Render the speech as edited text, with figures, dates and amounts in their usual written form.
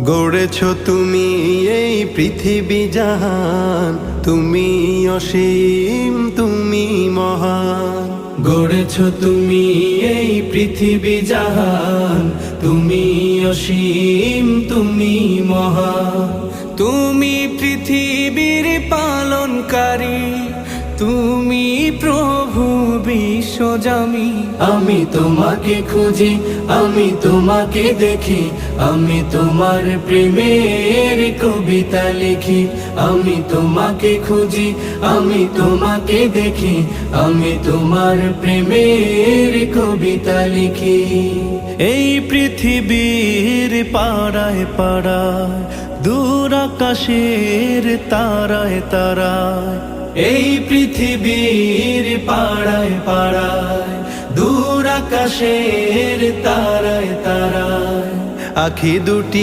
গড়েছ তুমি এই পৃথিবী জাহান, তুমি অসীম তুমি মহান। গড়েছ তুমি এই পৃথিবী জাহান, তুমি অসীম তুমি মহান। তুমি পৃথিবীর পালনকারী, তুমি প্রভু বিশ্বজামি। আমি তোমাকে খুঁজি, আমি তোমাকে দেখি, আমি তোমার প্রেমের কবিতা লিখি। আমি তোমাকে খুঁজি, আমি তোমাকে দেখি, আমি তোমার প্রেমের কবিতা লিখি। এই পৃথিবীর পাড়ায় পাড়ায়, দূর আকাশের তারায় তারায়। এই পৃথিবীর পাড়ায় পাড়ায়, দূর আকাশের তারায় তারায়। আখি দুটি